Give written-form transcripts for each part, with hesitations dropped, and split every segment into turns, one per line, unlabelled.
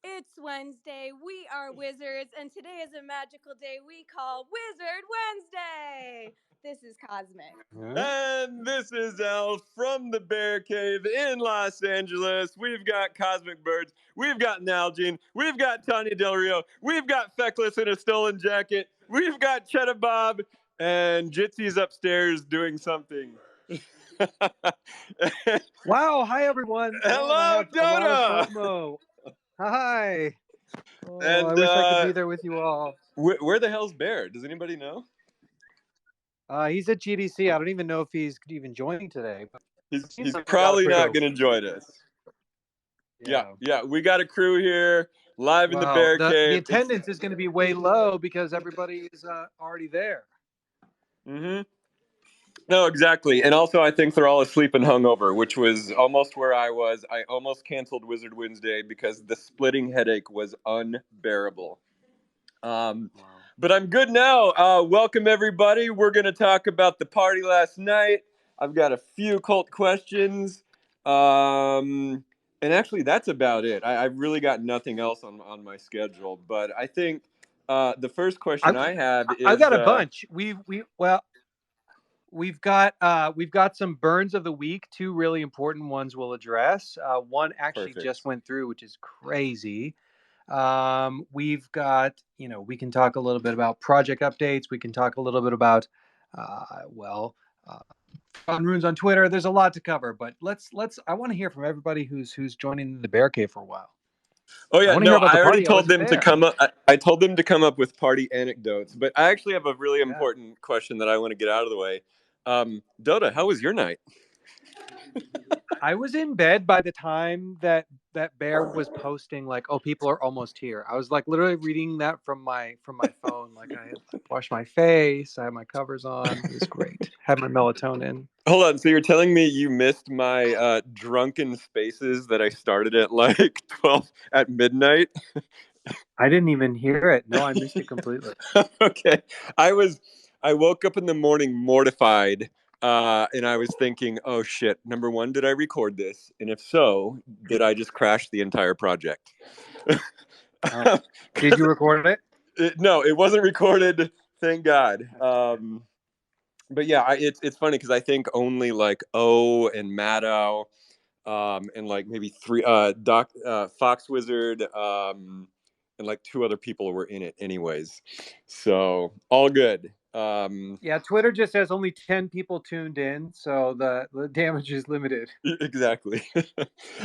It's Wednesday, we are wizards, and today is a magical day we call Wizard Wednesday! This is Cosmic.
And this is Al from the Bear Cave in Los Angeles. We've got Cosmic Birds, we've got Nalgene, we've got Tania Del Rio, we've got Feckless in a stolen jacket, we've got Cheddabob, and Jitsy's upstairs doing something.
Wow, hi everyone.
Hello, Dotta.
Hi. Oh,
And
I wish I could be there with you all.
Where the hell's Bear? Does anybody know?
He's at GDC. I don't even know if he's even joining today. But
he's probably not going to join us. Yeah. We got a crew here live in the Bear Cave.
The attendance is going to be way low because everybody is already there.
Mm-hmm. No, exactly. And also, I think they're all asleep and hungover, which was almost where I was. I almost canceled Wizard Wednesday because the splitting headache was unbearable. But I'm good now. Welcome, everybody. We're going to talk about the party last night. I've got a few cult questions. And actually, that's about it. I've really got nothing else on my schedule. But I think the first question I have is...
I've got a bunch. We've got some burns of the week. Two really important ones we'll address. One actually just went through, which is crazy. We've got, we can talk a little bit about project updates. We can talk a little bit about, on runes on Twitter. There's a lot to cover, but I want to hear from everybody who's joining the Bear Cave for a while.
Oh yeah, I already told them to come up. I told them to come up with party anecdotes, but I actually have a really important question that I want to get out of the way. Dotta, how was your night?
I was in bed by the time that Bear was posting like, "Oh, people are almost here." I was like literally reading that from my phone. Like I had washed my face, I had my covers on. It was great. Had my melatonin.
Hold on. So you're telling me you missed my drunken spaces that I started at like 12 at midnight?
I didn't even hear it. No, I missed it completely.
Okay. I woke up in the morning mortified. And I was thinking, oh shit, number one, did I record this? And if so, did I just crash the entire project?
Did you record it?
No, it wasn't recorded. Thank God. But yeah, it's funny because I think only like O and Maddow, and like maybe three, Fox Wizard, and like two other people were in it anyways. So all good.
Yeah, Twitter just has only 10 people tuned in, so the damage is limited.
Exactly.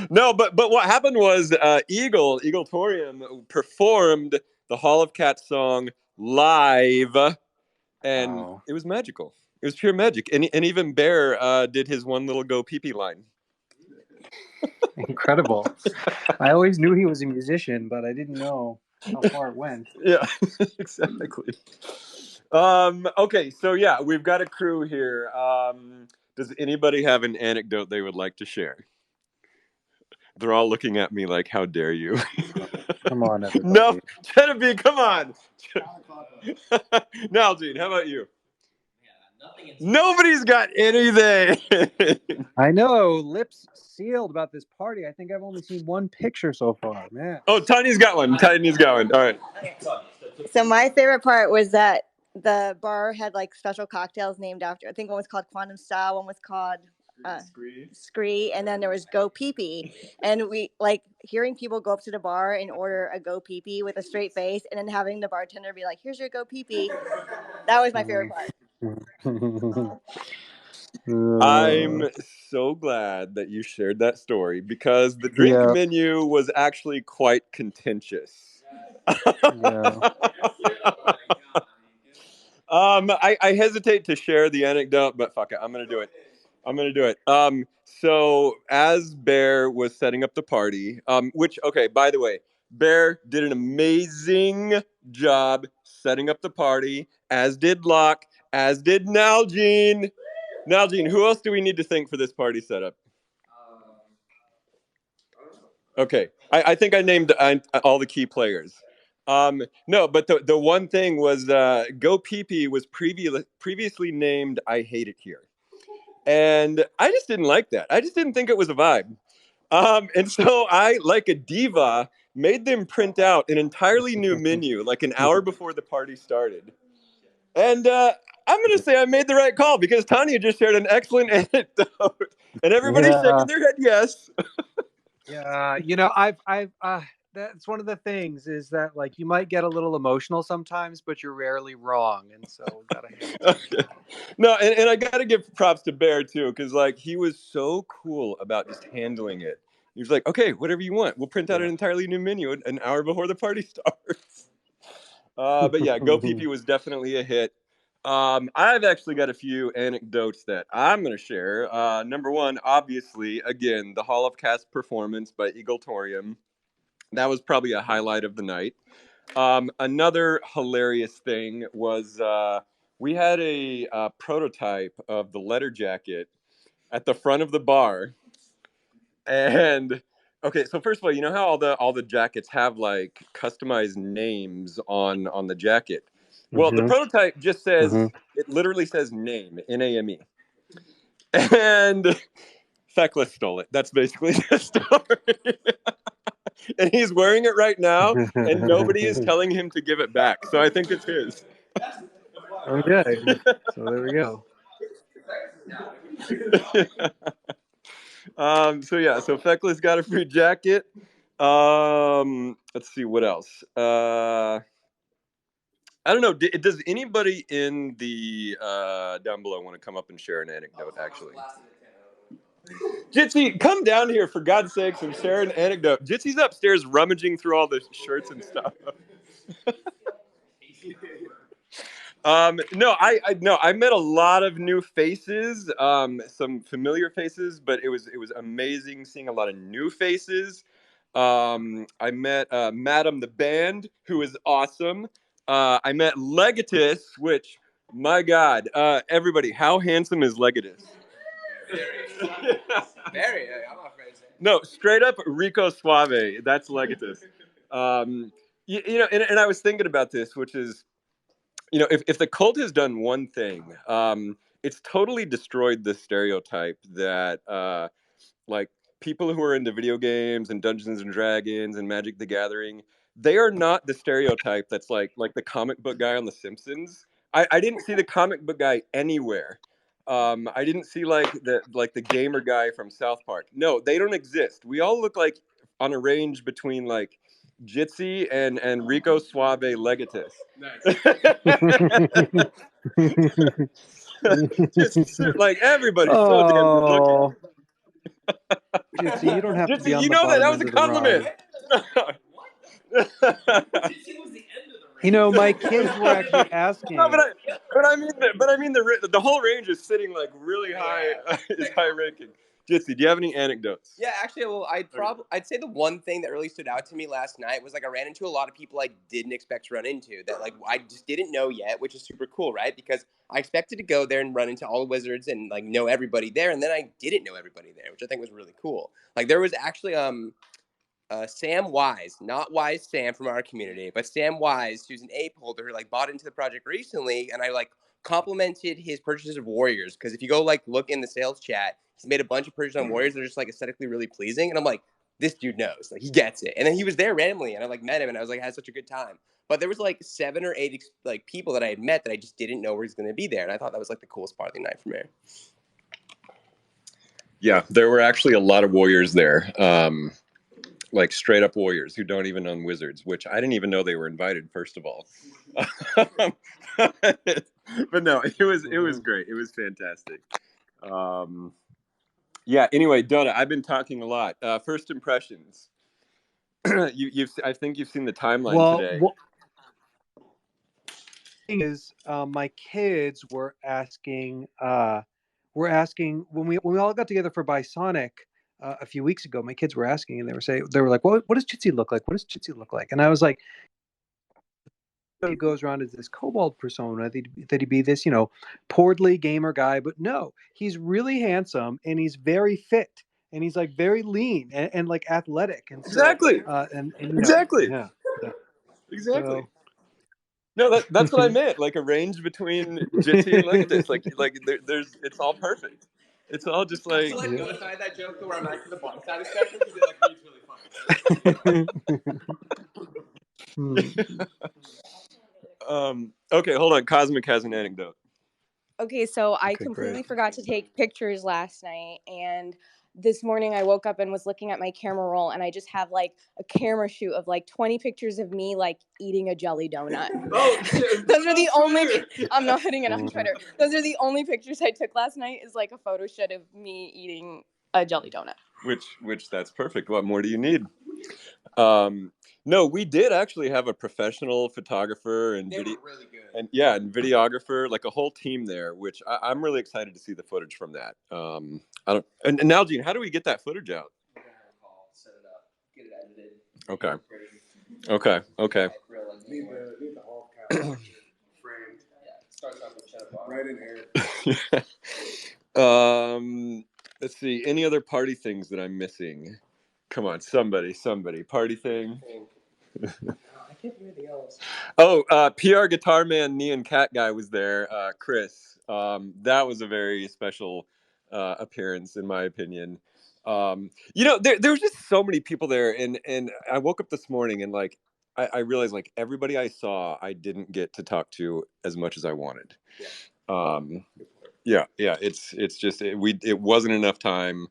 No, but what happened was Eagletorium performed the Hall of Cats song live, and It was magical. It was pure magic, and even Bear did his one little go PeePee line.
Incredible. I always knew he was a musician, but I didn't know how far it went.
Yeah, exactly. Okay, so yeah, we've got a crew here. Does anybody have an anecdote they would like to share? They're all looking at me like, how dare you?
Come on, everybody.
No, Cheddabob, come on. Nalgene, how about you? Nobody's got anything.
I know, lips sealed about this party. I think I've only seen one picture so far, man.
Oh, Tania's got one. All right.
So my favorite part was that the bar had like special cocktails named after. I think one was called Quantum Style, one was called Scree, and then there was Go PeePee. And we like hearing people go up to the bar and order a Go PeePee with a straight face, and then having the bartender be like, "Here's your Go PeePee." That was my favorite part.
I'm so glad that you shared that story because the drink menu was actually quite contentious. I hesitate to share the anecdote, but fuck it, I'm gonna do it. So as Bear was setting up the party, which, okay, by the way, Bear did an amazing job setting up the party, as did Locke, as did Nalgene. Nalgene, who else do we need to thank for this party setup? Okay, I think I named all the key players. No, but the one thing was Go PeePee was previously named I Hate It Here. And I just didn't like that. I just didn't think it was a vibe. And so I, like a diva, made them print out an entirely new menu like an hour before the party started. And I'm going to say I made the right call because Tania just shared an excellent anecdote, and everybody's shaking their head yes.
Yeah, I've that's one of the things is that like you might get a little emotional sometimes, but you're rarely wrong, and so gotta hand it to you.
No, and I gotta give props to Bear too, because like he was so cool about just handling it. He was like, "Okay, whatever you want, we'll print out an entirely new menu an hour before the party starts." But yeah, Go PeePee was definitely a hit. I've actually got a few anecdotes that I'm going to share. Number one, obviously, again, the Hall of Cast performance by Eagletorium. That was probably a highlight of the night. Another hilarious thing was we had a prototype of the letter jacket at the front of the bar. And okay, so first of all, you know how all the jackets have like customized names on the jacket? Well, the prototype just says it literally says name, NAME. And Feckless stole it. That's basically the story. And he's wearing it right now, and nobody is telling him to give it back. So I think it's his.
Okay, so there we go.
So Feckless got a free jacket. Let's see what else. I don't know. Does anybody in the down below want to come up and share an anecdote? Actually, Jitcy, come down here for God's sakes and share an anecdote. Jitsy's upstairs rummaging through all the shirts and stuff. No, I met a lot of new faces, some familiar faces, but it was amazing seeing a lot of new faces. I met Madam the Band, who is awesome. I met Legatus, which, my God, everybody, how handsome is Legatus? Very. I'm not afraid to say. No, straight up Rico Suave. That's Legatus. And I was thinking about this, which is, if the cult has done one thing, it's totally destroyed the stereotype that like people who are into video games and Dungeons and Dragons and Magic the Gathering, they are not the stereotype that's like the comic book guy on The Simpsons. I didn't see the comic book guy anywhere. I didn't see like the gamer guy from South Park. No, they don't exist. We all look like on a range between like Jitcy and Rico Suave Legatus. Just like everybody's so damn good looking.
Jitzy, you don't have to be on
You
the
know
bottom
that was
end
a
of the
compliment.
My kids were actually asking.
No, but I mean the whole range is sitting like really high, is high ranking. Jitzy, do you have any anecdotes?
Yeah, actually, well, I'd say the one thing that really stood out to me last night was like I ran into a lot of people I didn't expect to run into that like I just didn't know yet, which is super cool, right? Because I expected to go there and run into all the wizards and like know everybody there, and then I didn't know everybody there, which I think was really cool. Like there was actually Sam Wise, not Wise Sam from our community, but Sam Wise, who's an ape holder who like bought into the project recently, and I like complimented his purchases of Warriors because if you go like look in the sales chat, he's made a bunch of purchases on Warriors that are just like aesthetically really pleasing, and I'm like, this dude knows, like he gets it. And then he was there randomly, and I like met him, and I was like, I had such a good time. But there was like 7 or 8 like people that I had met that I just didn't know were going to be there, and I thought that was like the coolest part of the night for me.
Yeah, there were actually a lot of Warriors there. Like straight up Warriors who don't even own Wizards, which I didn't even know they were invited, first of all. But no, it was great. It was fantastic. Yeah, anyway, Dotta, I've been talking a lot. First impressions. I think you've seen the timeline today.
Thing is, my kids were asking when we all got together for Bisonic a few weeks ago. My kids were asking, and they were like, "What does Jitcy look like? What does Jitcy look like?" And I was like, he goes around as this kobold persona that he'd be this portly gamer guy, but no, he's really handsome and he's very fit and he's like very lean and like athletic and
exactly exactly
yeah.
Exactly. No, that's what I meant. Like a range between Jitcy and Legatus. Like there's it's all perfect. It's all just like.
So, like, go side that joke where I'm actually the bottom side of the spectrum because it like reads really
funny. Okay, hold on. Cosmic has an anecdote.
Okay, so I completely forgot to take pictures last night, and this morning I woke up and was looking at my camera roll, and I just have like a camera shoot of like 20 pictures of me like eating a jelly donut.
Oh,
those are the only. I'm not putting it on Twitter. Those are the only pictures I took last night. Is like a photo shoot of me eating a jelly donut.
Which that's perfect. What more do you need? No, we did actually have a professional photographer and
They were really good.
And videographer, like a whole team there, which I'm really excited to see the footage from that. I don't. And now, Gene, how do we get that footage out?
Set it up, get it edited.
Okay.
Need the whole couch framed.
Yeah, starts off with Cheddabob.
Right in here.
Let's see. Any other party things that I'm missing? Come on, somebody. Party thing.
I can't do anything else.
Oh, PR guitar man, Neon Cat guy was there. Chris. That was a very special appearance, in my opinion. There was just so many people there, and I woke up this morning and like I realized like everybody I saw, I didn't get to talk to as much as I wanted. Yeah. It's just it wasn't enough time.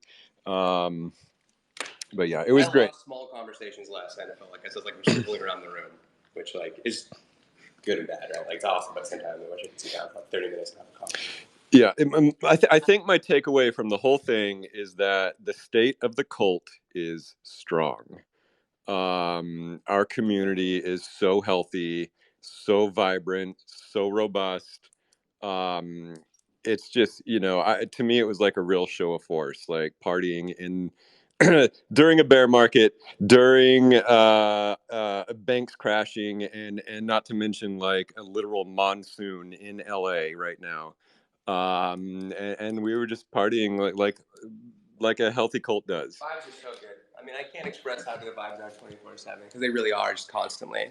But yeah, it was great.
Small conversations last night. I felt like I was like circling around the room, which like is good and bad, right? Like it's awesome, but at the same time, I wish I could sit down for like 30 minutes and have a coffee.
Yeah, I think my takeaway from the whole thing is that the state of the cult is strong. Our community is so healthy, so vibrant, so robust. It's just, to me, it was like a real show of force, like partying in during a bear market, during banks crashing, and not to mention like a literal monsoon in LA right now. And we were just partying like a healthy cult does.
Vibes are so good. I mean, I can't express how good the vibes are 24/7 because they really are just constantly.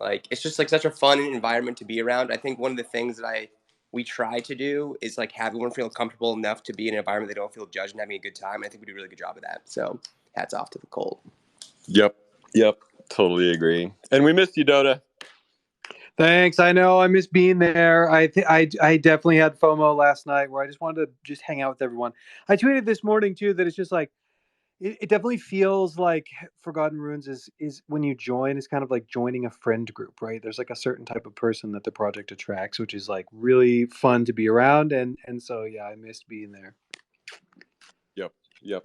Like it's just like such a fun environment to be around. I think one of the things that we try to do is like have everyone feel comfortable enough to be in an environment they don't feel judged and having a good time. I think we do a really good job of that. So hats off to the cult.
Yep. Totally agree. And we missed you, Dotta.
Thanks. I know I miss being there. I definitely had FOMO last night where I just wanted to just hang out with everyone. I tweeted this morning too that it's just like it definitely feels like Forgotten Ruins is when you join, it's kind of like joining a friend group, right? There's like a certain type of person that the project attracts, which is like really fun to be around, and so yeah, I missed being there.
Yep.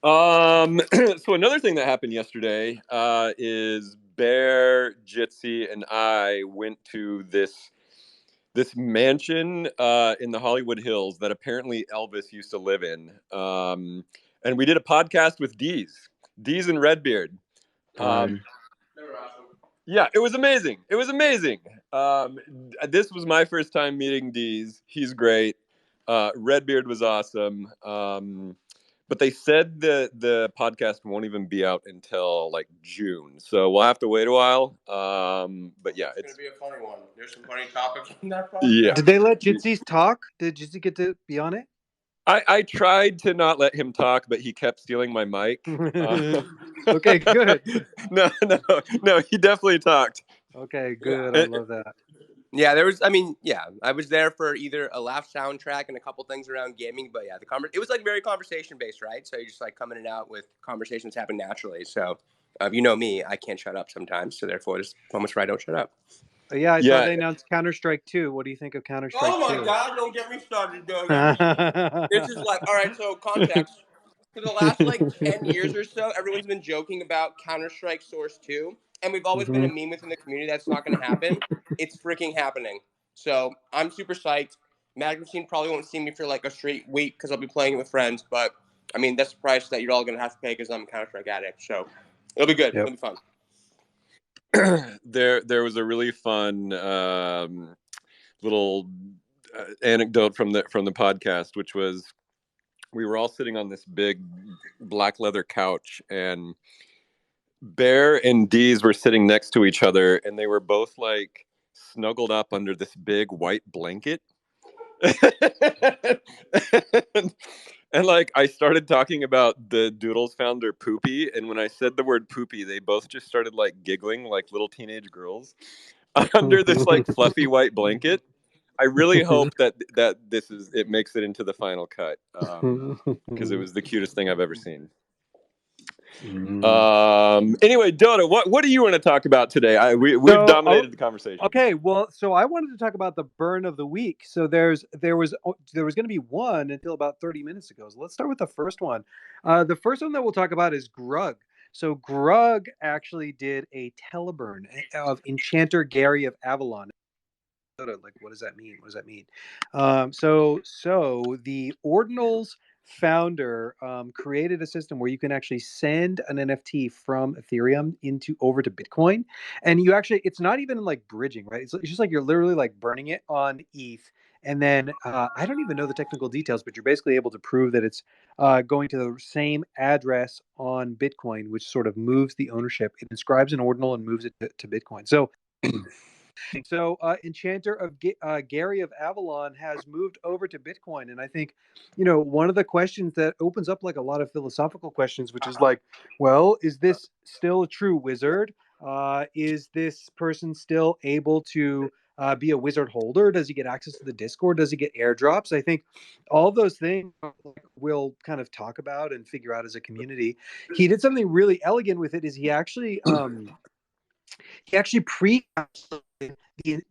So another thing that happened yesterday is Bear, Jitcy, and I went to this mansion in the Hollywood Hills that apparently Elvis used to live in. And we did a podcast with Deeze and Redbeard. Yeah, it was amazing. This was my first time meeting Deeze. He's great. Redbeard was awesome. But they said the podcast won't even be out until like June, so we'll have to wait a while. But yeah, it's
gonna be a funny one. There's some funny topics from that podcast.
Yeah.
Did they let Jitsy's talk? Did Jitzy get to be on it?
I tried to not let him talk, but he kept stealing my mic.
Okay, good.
No, he definitely talked.
Okay, good. I love that.
Yeah, I was there for either a laugh soundtrack and a couple things around gaming, but yeah, it was like very conversation based, right? So you just like coming in and out with conversations happen naturally. So, you know me, I can't shut up sometimes, so therefore there's moments where I don't shut up.
Yeah, I saw they announced Counter-Strike 2. What do you think of Counter-Strike 2?
Oh my God, don't get me started doing that. This is like, all right, so context. For the last like 10 years or so, everyone's been joking about Counter-Strike Source 2, and we've always been a meme within the community that's not going to happen. It's freaking happening. So I'm super psyched. Magic Machine probably won't see me for like a straight week because I'll be playing it with friends, but I mean, that's the price that you're all going to have to pay because I'm a Counter-Strike addict. So it'll be good. It'll be fun.
There was a really fun little anecdote from the podcast, which was we were all sitting on this big black leather couch, and Bear and Deeze were sitting next to each other, and they were both like snuggled up under this big white blanket. And like I started talking about the Doodles founder PeePee, and when I said the word PeePee, they both just started like giggling like little teenage girls under this like fluffy white blanket. I really hope that it makes it into the final cut, because it was the cutest thing I've ever seen. Anyway, Dotta, what do you want to talk about today? We've dominated the conversation.
Okay, well, so I wanted to talk about the burn of the week. So there was going to be one until about 30 minutes ago. So let's start with the first one. The first one that we'll talk about is Grug. So Grug actually did a teleburn of Enchanter Gary of Avalon. Like, what does that mean? What does that mean? So the ordinals founder created a system where you can actually send an NFT from Ethereum over to Bitcoin, and you actually, it's not even like bridging, right? It's just like you're literally like burning it on ETH, and then I don't even know the technical details, but you're basically able to prove that it's going to the same address on Bitcoin, which sort of moves the ownership. It inscribes an ordinal and moves it to Bitcoin. So Enchanter of Gary of Avalon has moved over to Bitcoin, and I think, one of the questions that opens up like a lot of philosophical questions, which is like, well, is this still a true wizard? Is this person still able to be a wizard holder? Does he get access to the Discord? Does he get airdrops? I think all those things we'll kind of talk about and figure out as a community. He did something really elegant with it. Is he actually pre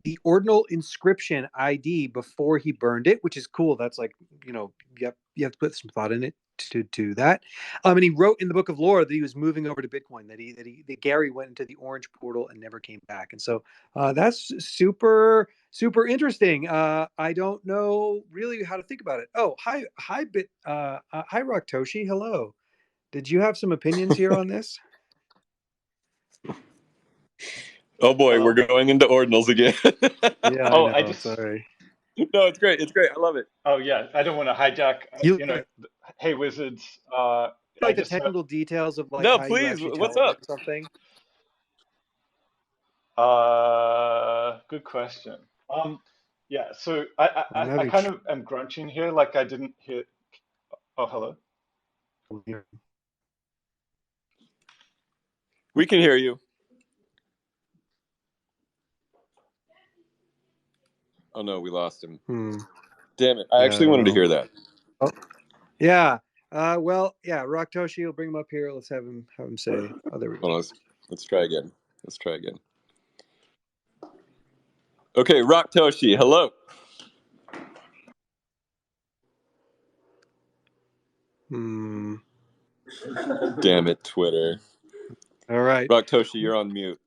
the ordinal inscription ID before he burned it, which is cool. That's like, you have to put some thought in it to do that. And he wrote in the book of lore that he was moving over to Bitcoin, that Gary went into the orange portal and never came back. And so that's super, super interesting. I don't know really how to think about it. Oh, hi Rocktoshi. Hello. Did you have some opinions here on this?
Oh boy, we're going into ordinals again.
Yeah,
Oh,
I know. Sorry.
No, it's great. It's great. I love it.
Oh yeah, I don't want to hijack. Hey wizards.
Like the technical details of like
no,
how
please.
you actually
What's up?
Something.
Good question. Yeah. So I kind of am grunching here, like I didn't hear. Oh, hello.
We can hear you. Oh no, we lost him. Damn it! I actually wanted to hear that.
Oh, yeah. Well, yeah. Rocktoshi will bring him up here. Let's have him say. Oh, there we go.
Hold on, let's try again. Okay, Rocktoshi, hello. Damn it, Twitter.
All right,
Rocktoshi, you're on mute.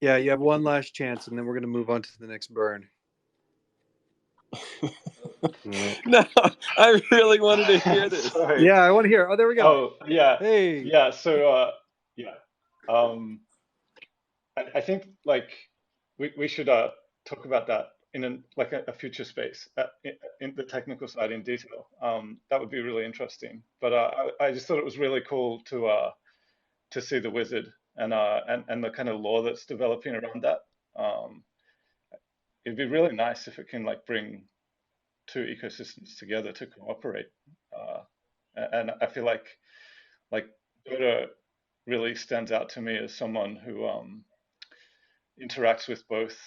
Yeah, you have one last chance, and then we're gonna move on to the next burn.
No,
I really wanted to hear this.
Sorry.
Yeah, I want to hear. Oh, there we go.
Oh, yeah.
Hey.
Yeah. So, yeah. I think like we should talk about that in a future space in the technical side in detail. That would be really interesting. But I just thought it was really cool to see the wizard and the kind of lore that's developing around that. It'd be really nice if it can like bring two ecosystems together to cooperate. And I feel like Dotta really stands out to me as someone who interacts with both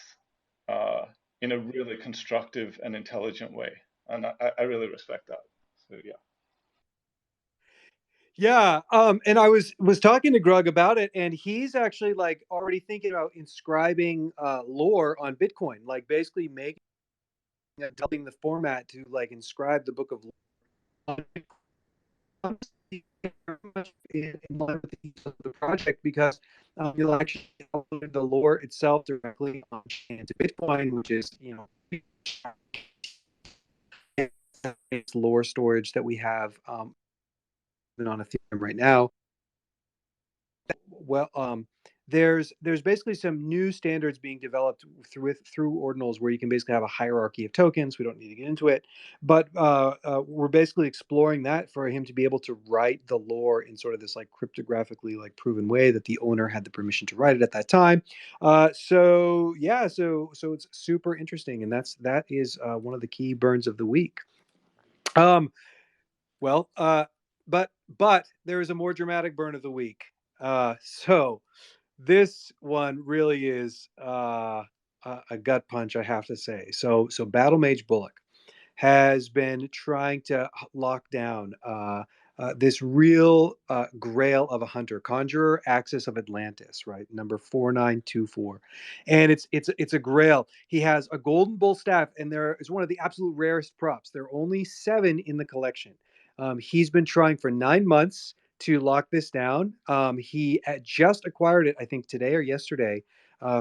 in a really constructive and intelligent way, and I really respect that. So yeah.
Yeah, and I was talking to Grug about it, and he's actually like already thinking about inscribing lore on Bitcoin, like basically doubling the format to like inscribe the book of lore in line with the project, because you'll actually upload the lore itself directly into Bitcoin, which is it's lore storage that we have on Ethereum right now. Well, there's basically some new standards being developed through ordinals where you can basically have a hierarchy of tokens. We don't need to get into it, but we're basically exploring that for him to be able to write the lore in sort of this like cryptographically like proven way that the owner had the permission to write it at that time. So yeah, so it's super interesting, and that is one of the key burns of the week. Well, but there is a more dramatic burn of the week. So this one really is a gut punch, I have to say. So Battle Mage Bullock has been trying to lock down this real grail of a hunter, Conjurer Axis of Atlantis, right? Number 4924, and it's a grail. He has a golden bull staff, and there is one of the absolute rarest props. There are only 7 in the collection. He's been trying for 9 months to lock this down. He just acquired it, I think, today or yesterday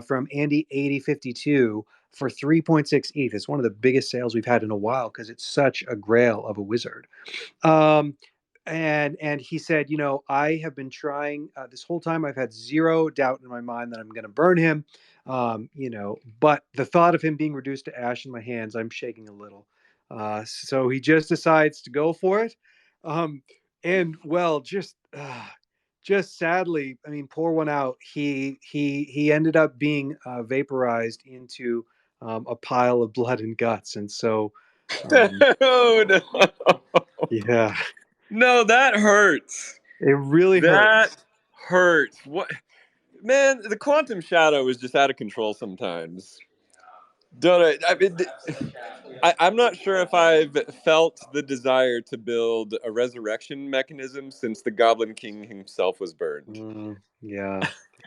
from Andy 8052 for 3.6 ETH. It's one of the biggest sales we've had in a while because it's such a grail of a wizard. And he said, you know, I have been trying this whole time. I've had zero doubt in my mind that I'm going to burn him. You know, but the thought of him being reduced to ash in my hands, I'm shaking a little. So he just decides to go for it. And well, just sadly, I mean, pour one out. He ended up being vaporized into a pile of blood and guts, and so
Oh no!
yeah,
No, that hurts.
it really
That
hurts.
hurts. What, man? The quantum shadow is just out of control sometimes. Dotta, I mean, I'm not sure if I've felt the desire to build a resurrection mechanism since the Goblin King himself was burned.
Yeah,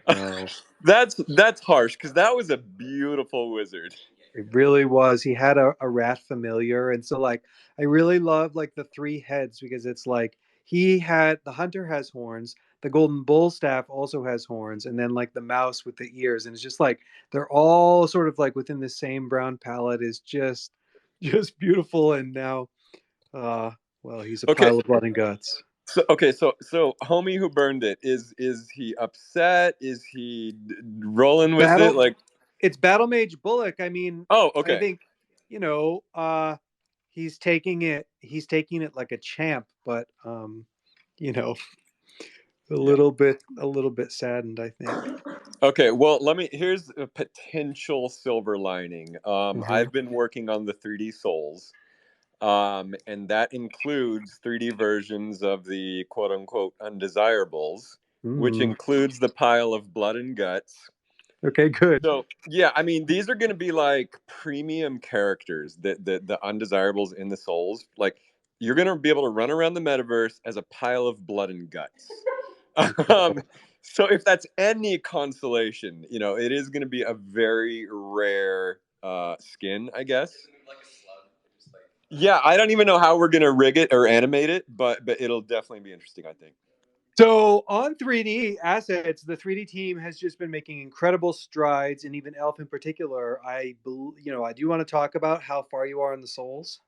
no,
That's harsh because that was a beautiful wizard.
it really was. He had a rat familiar, and so like I really love like the 3 heads because it's like the hunter has horns, the golden bull staff also has horns, and then like the mouse with the ears, and it's just like they're all sort of like within the same brown palette is just beautiful. And now well, he's a
Okay.
pile of blood and guts.
So homie who burned it, is he upset? Is he rolling with it? Like,
It's Battle Mage Bullock. I mean,
oh,
I
okay.
think, you know, he's taking it like a champ, but you know, a little bit saddened, I think.
Okay, well, here's a potential silver lining. I've been working on the 3D souls. And that includes 3D versions of the quote unquote undesirables, which includes the pile of blood and guts.
Okay, good.
So yeah, I mean, these are going to be like premium characters. The undesirables in the souls, like you're going to be able to run around the metaverse as a pile of blood and guts. So if that's any consolation, you know, it is going to be a very rare skin, I guess. Yeah, I don't even know how we're gonna rig it or animate it, but it'll definitely be interesting, I think.
So on 3D assets, the 3D team has just been making incredible strides, and even Elf in particular. I do want to talk about how far you are in the souls.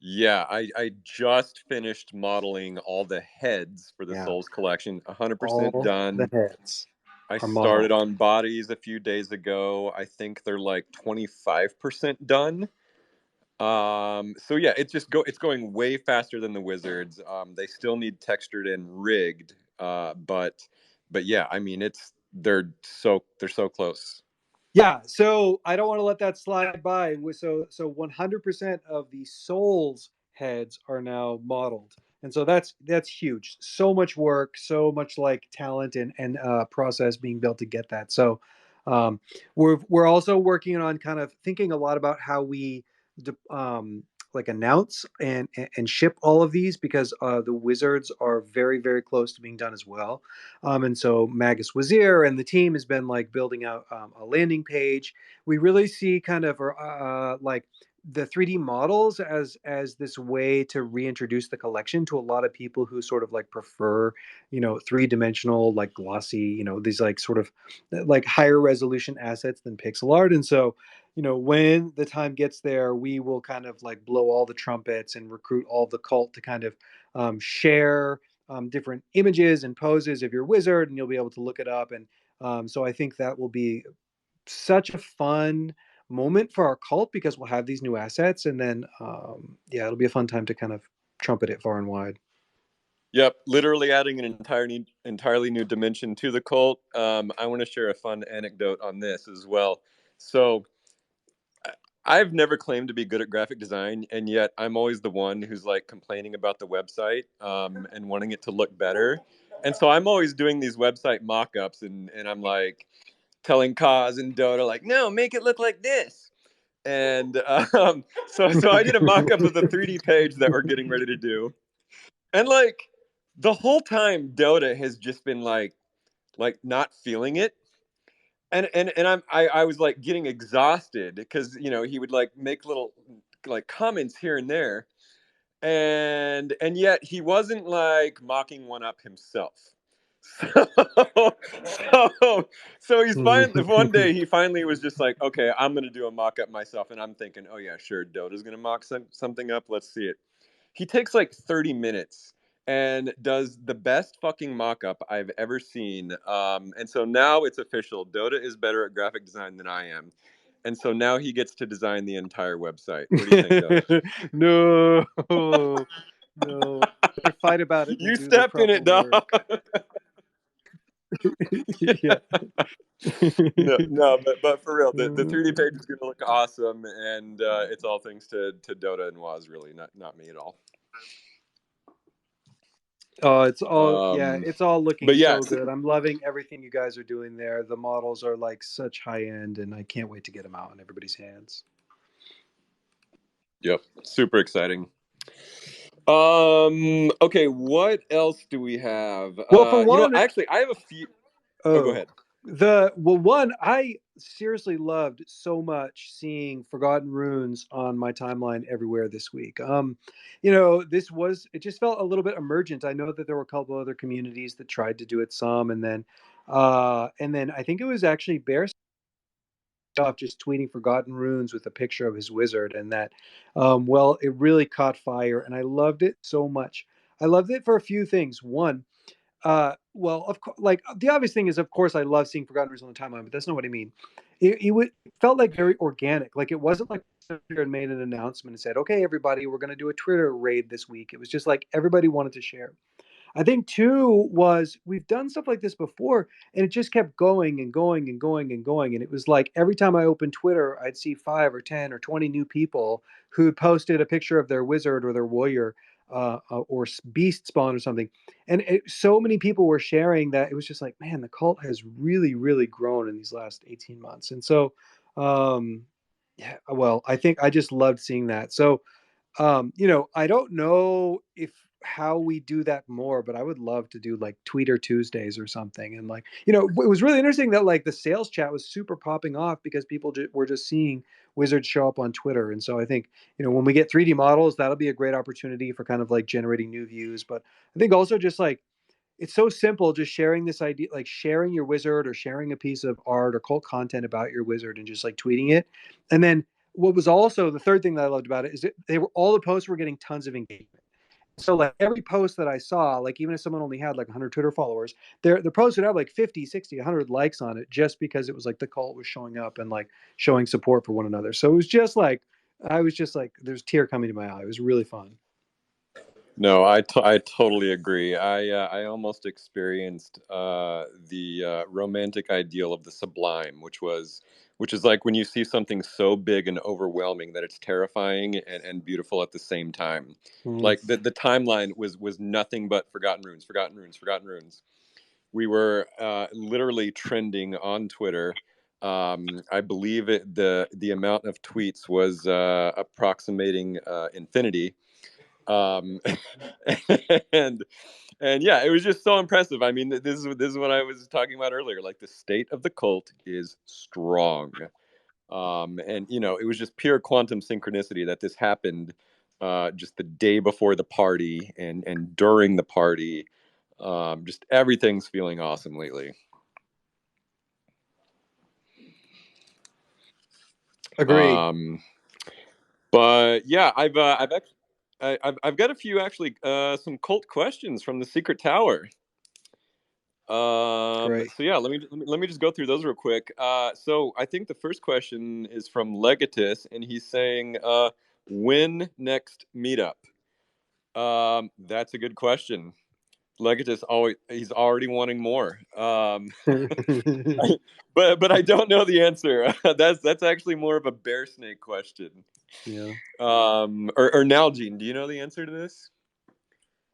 Yeah, I just finished modeling all the heads for the Souls collection. 100% done.
The heads.
I started on bodies a few days ago. I think they're like 25% done. So yeah, it's going way faster than the wizards. They still need textured and rigged. But yeah, I mean they're so close.
Yeah, so I don't want to let that slide by. So 100% of the souls heads are now modeled, and so that's huge. So much work, so much like talent and process being built to get that. So we're also working on kind of thinking a lot about how we like announce and ship all of these, because the wizards are very, very close to being done as well. And so Magus Wazir and the team has been like building out a landing page. We really see kind of like the 3D models as this way to reintroduce the collection to a lot of people who sort of like prefer, you know, 3-dimensional, like glossy, you know, these like sort of like higher resolution assets than pixel art. And so, you know, when the time gets there, we will kind of like blow all the trumpets and recruit all the cult to kind of share different images and poses of your wizard, and you'll be able to look it up. And so I think that will be such a fun moment for our cult because we'll have these new assets, and then yeah, it'll be a fun time to kind of trumpet it far and wide.
Yep, literally adding an entirely new dimension to the cult. I want to share a fun anecdote on this as well. So I've never claimed to be good at graphic design, and yet I'm always the one who's like complaining about the website and wanting it to look better. And so I'm always doing these website mock-ups, and I'm like telling Kaz and Dotta, like, no, make it look like this. And so I did a mock-up of the 3D page that we're getting ready to do. And like the whole time Dotta has just been like not feeling it. And I was like getting exhausted because he would like make little like comments here and there, and yet he wasn't like mocking one up himself. So so he's finally one day he finally was just like, okay, I'm gonna do a mock up myself, and I'm thinking, oh yeah, sure, Dota's gonna mock something up. Let's see it. He takes like 30 minutes and does the best fucking mock-up I've ever seen. And so now it's official. Dotta is better at graphic design than I am. And so now he gets to design the entire website. What do you think, Dotta?
No, no. Better fight about it than
You
do the
stepped in
proper
it, dog.
work. Yeah.
No, but for real, the 3D page is gonna look awesome, and it's all thanks to Dotta and Waz, really, not me at all.
Oh, it's all yeah, it's all looking
but yeah,
so good. I'm loving everything you guys are doing there. The models are like such high end, and I can't wait to get them out in everybody's hands.
Yep, super exciting. Okay, what else do we have?
Well, for one,
actually, I have a few. Oh, go ahead.
One, I seriously loved so much seeing Forgotten Runes on my timeline everywhere this week. It just felt a little bit emergent. I know that there were a couple other communities that tried to do it some, and then I think it was actually Bear off just tweeting Forgotten Runes with a picture of his wizard, and that it really caught fire, and I loved it so much. I loved it for a few things. One, of course, like the obvious thing is, of course, I love seeing Forgotten Runes on the timeline, but that's not what I mean. It felt like very organic. Like it wasn't like Twitter had made an announcement and said, "Okay, everybody, we're going to do a Twitter raid this week." It was just like everybody wanted to share. I think two was we've done stuff like this before, and it just kept going and going and going and going. And it was like every time I opened Twitter, I'd see 5 or 10 or 20 new people who posted a picture of their wizard or their warrior or beast spawn or something. And so many people were sharing that it was just like, man, the cult has really, really grown in these last 18 months. And so, yeah, well, I think I just loved seeing that. So, I don't know if how we do that more, but I would love to do like Tweeter Tuesdays or something. And like, it was really interesting that like the sales chat was super popping off because people were just seeing wizards show up on Twitter. And so I think, when we get 3D models, that'll be a great opportunity for kind of like generating new views. But I think also just like, it's so simple, just sharing this idea, like sharing your wizard or sharing a piece of art or cult content about your wizard and just like tweeting it. And then what was also the third thing that I loved about it is all the posts were getting tons of engagement. So like every post that I saw, like even if someone only had like 100 Twitter followers, the post would have like 50, 60, 100 likes on it just because it was like the cult was showing up and like showing support for one another. So it was just like, I was just like, there's a tear coming to my eye. It was really fun.
No, I totally agree. I almost experienced the romantic ideal of the sublime, which is like when you see something so big and overwhelming that it's terrifying and beautiful at the same time. Like the timeline was nothing but Forgotten Runes, Forgotten Runes, Forgotten Runes. We were literally trending on Twitter. I believe the amount of tweets was approximating infinity. um and yeah, it was just so impressive. I mean, this is what I was talking about earlier. Like the state of the cult is strong. And it was just pure quantum synchronicity that this happened just the day before the party and during the party. Just everything's feeling awesome lately.
Agreed.
But yeah, I've actually I've got a few actually, some cult questions from the Secret Tower.
Great.
So yeah, let me just go through those real quick. So I think the first question is from Legatus, and he's saying, when next meetup? That's a good question. Legatus he's already wanting more. But I don't know the answer. That's actually more of a bear snake question.
Yeah.
Or Nalgene, do you know the answer to this?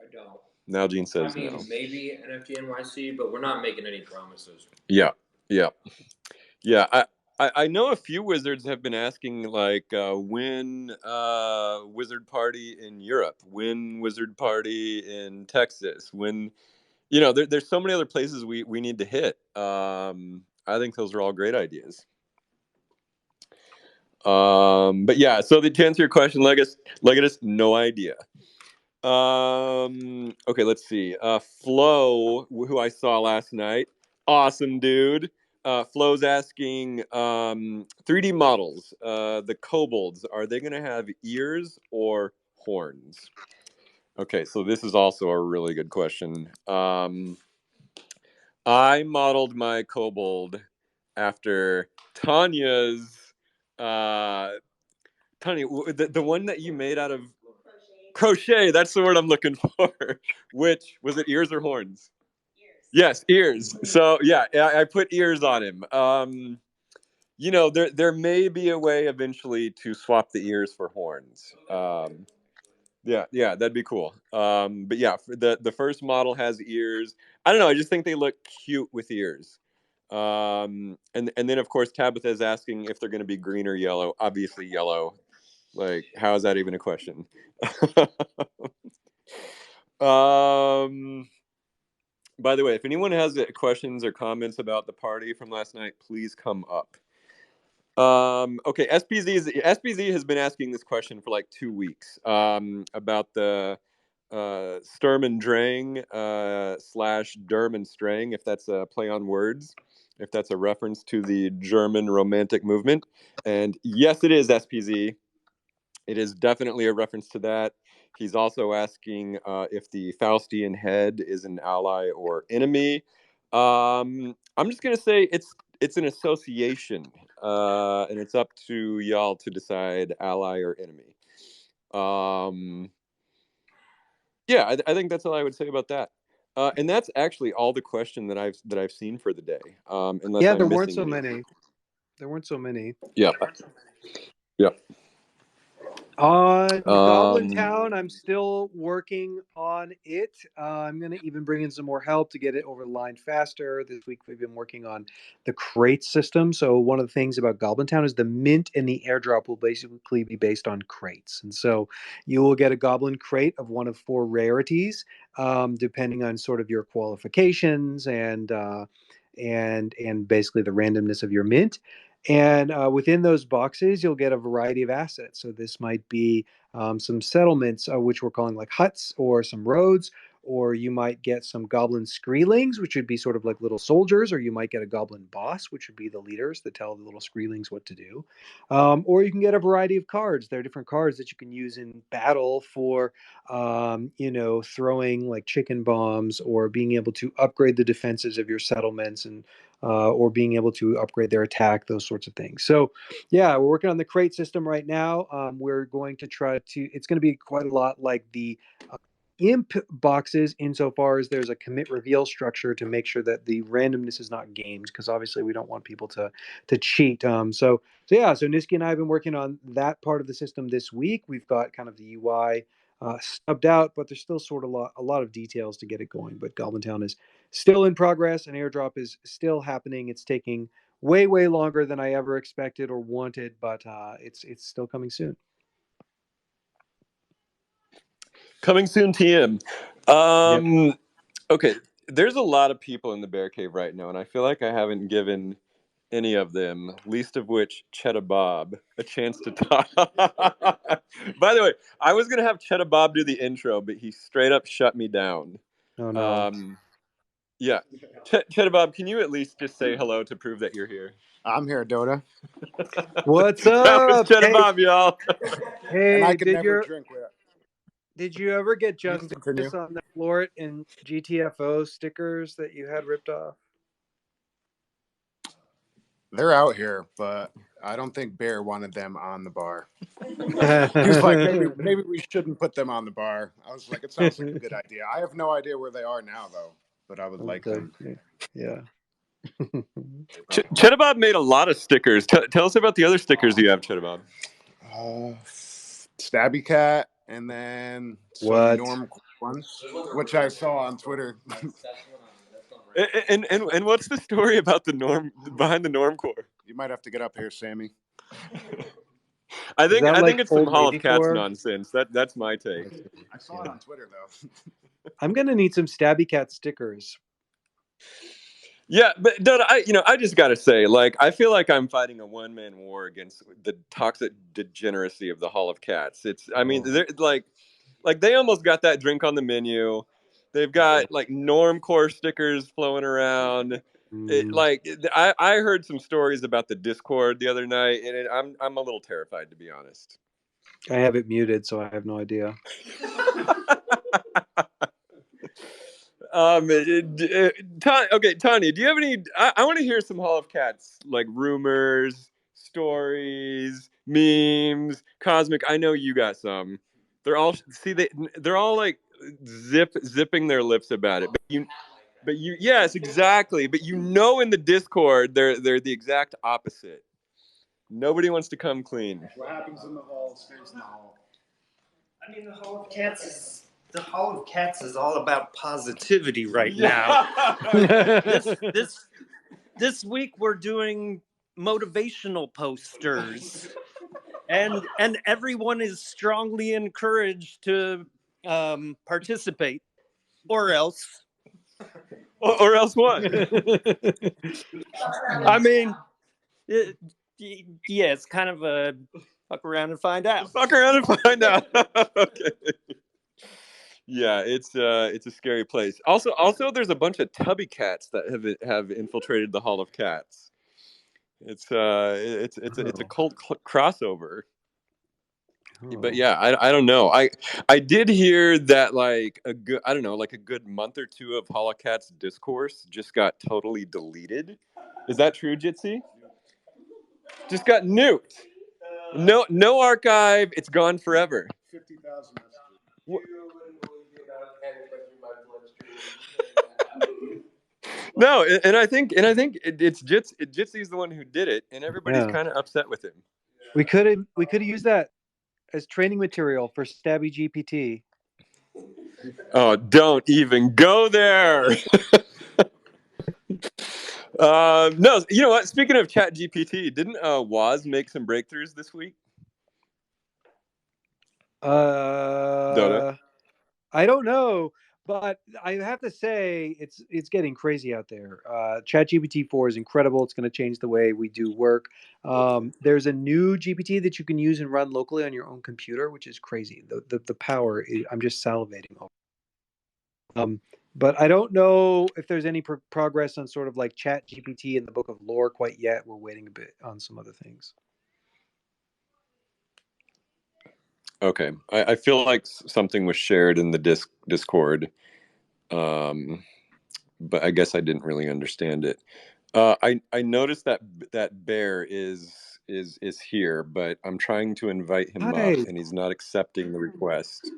I don't.
Nalgene says
I mean,
no.
maybe NFT NYC, but we're not making any promises.
Yeah. I know a few wizards have been asking, like, when wizard party in Europe, when wizard party in Texas, when, there's so many other places we need to hit. I think those are all great ideas. But yeah, so to answer your question, Legatus, no idea. Okay, let's see. Flo, who I saw last night, awesome dude. Flo's asking, 3D models, the Kobolds, are they going to have ears or horns? Okay, so this is also a really good question. I modeled my Kobold after Tania's, Tania, the one that you made out of crochet. That's the word I'm looking for. Which was it, ears or horns? Ears. Yes, ears. So yeah, I put ears on him. There may be a way eventually to swap the ears for horns. Yeah, that'd be cool. But yeah, the first model has ears. I don't know. I just think they look cute with ears. And then of course Tabitha is asking if they're going to be green or yellow. Obviously yellow. Like, how is that even a question? By the way, if anyone has questions or comments about the party from last night, please come up. Okay, SPZ has been asking this question for like 2 weeks, about the Sturm and Drang / Derm and Strang, if that's a play on words, if that's a reference to the German Romantic movement. And yes, it is, SPZ. It is definitely a reference to that. He's also asking if the Faustian head is an ally or enemy. I'm just gonna say it's an association, and it's up to y'all to decide ally or enemy. Yeah, I think that's all I would say about that. And that's actually all the question that I've seen for the day. Unless
Yeah,
I'm
there weren't
missing
so
anything.
many. There weren't so many.
Yeah.
On Goblin Town, I'm still working on it. I'm going to even bring in some more help to get it over the line faster. This week we've been working on the crate system. So one of the things about Goblin Town is the mint and the airdrop will basically be based on crates. And so you will get a Goblin crate of one of 4 rarities, depending on sort of your qualifications and basically the randomness of your mint. And within those boxes, you'll get a variety of assets. So this might be some settlements, which we're calling like huts, or some roads, or you might get some goblin screelings, which would be sort of like little soldiers, or you might get a goblin boss, which would be the leaders that tell the little screelings what to do. Or you can get a variety of cards. There are different cards that you can use in battle for, throwing like chicken bombs, or being able to upgrade the defenses of your settlements, and or being able to upgrade their attack, those sorts of things. So, yeah, we're working on the crate system right now. We're going to try to, it's going to be quite a lot like the imp boxes, insofar as there's a commit reveal structure to make sure that the randomness is not gamed, because obviously we don't want people to cheat. So Niski and I have been working on that part of the system this week. We've got kind of the UI stubbed out, but there's still sort of a lot of details to get it going. But Goblin Town is still in progress, and airdrop is still happening. It's taking way longer than I ever expected or wanted, but it's still coming soon.
Coming soon, TM.
Yep.
Okay, there's a lot of people in the bear cave right now, and I feel like I haven't given any of them, least of which Cheddabob, a chance to talk. By the way, I was gonna have Cheddabob do the intro, but he straight up shut me down.
Oh no.
Yeah, Cheddabob, can you at least just say hello to prove that you're here?
I'm here, Dotta.
What's
That was
up?
Cheddabob, y'all.
And I
Hey,
could never drink with
Did you ever get
You can
justice
continue.
on the Florit and GTFO stickers that you had ripped off?
They're out here, but I don't think Bear wanted them on the bar. He was like, maybe we shouldn't put them on the bar. I was like, it sounds like a good idea. I have no idea where they are now, though, but I would like them.
Yeah.
Cheddabob made a lot of stickers. Tell us about the other stickers you have, Cheddabob.
Stabby Cat, and then some norm ones, which I saw on Twitter.
And what's the story about the norm behind the normcore?
You might have to get up here, Sammy.
I think
like
it's some
old
Hall of
lady
Cats
core?
nonsense. That's my take.
I saw it on Twitter though.
I'm gonna need some Stabby Cat stickers.
Yeah, but Dotta, I just gotta say, like, I feel like I'm fighting a one-man war against the toxic degeneracy of the Hall of Cats. I mean, they're like they almost got that drink on the menu. They've got like normcore stickers flowing around. I heard some stories about the Discord the other night, and I'm a little terrified, to be honest.
I have it muted, so I have no idea.
Okay, Tania, do you have any? I want to hear some Hall of Cats, like rumors, stories, memes, cosmic. I know you got some. They're all they're all like zipping their lips about it. But you, yes, exactly. But in the Discord, they're the exact opposite. Nobody wants to come clean.
What happens in the hall stays in the hall.
I mean, the Hall of Cats is all about positivity right now. This week we're doing motivational posters, and everyone is strongly encouraged to participate, or else.
Or else what?
I mean, yeah, it's kind of a fuck around and find out.
Fuck around and find out. Okay. Yeah, it's a scary place. Also, there's a bunch of tubby cats that have infiltrated the Hall of Cats. It's a cult crossover. But yeah, I don't know. I did hear that like a good month or two of Hall of Cats discourse just got totally deleted. Is that true, Jitcy? Just got nuked. No archive. It's gone forever.
50,000.
No, and I think it's Jitsy's the one who did it, and everybody's kind of upset with him.
We could have used that as training material for Stabby GPT.
Oh, don't even go there. No, you know what? Speaking of Chat GPT, didn't Woz make some breakthroughs this week? Dotta?
I don't know, but I have to say it's getting crazy out there. ChatGPT 4 is incredible. It's going to change the way we do work. There's a new GPT that you can use and run locally on your own computer, which is crazy. The power, I'm just salivating over. But I don't know if there's any progress on sort of like ChatGPT in the Book of Lore quite yet. We're waiting a bit on some other things.
Okay, I feel like something was shared in the Discord, but I guess I didn't really understand it. I noticed that Bear is here, but I'm trying to invite him up, and he's not accepting the request.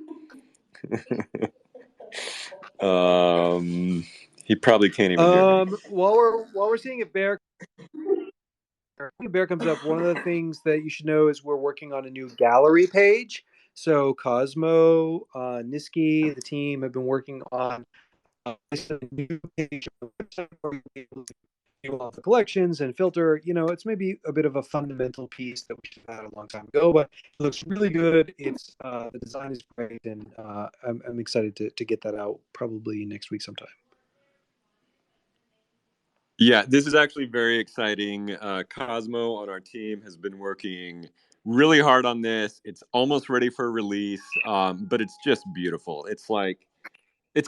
He probably can't even hear me.
While we're seeing if Bear comes up, one of the things that you should know is we're working on a new gallery page. So Cosmo, Niski, the team have been working on a new page on the website where we're able to view all the collections and filter. You know, it's maybe a bit of a fundamental piece that we should have had a long time ago, but it looks really good. It's the design is great, and I'm excited to get that out probably next week sometime.
Yeah, this is actually very exciting. Cosmo on our team has been working really hard on this. It's almost ready for release, but it's just beautiful. It's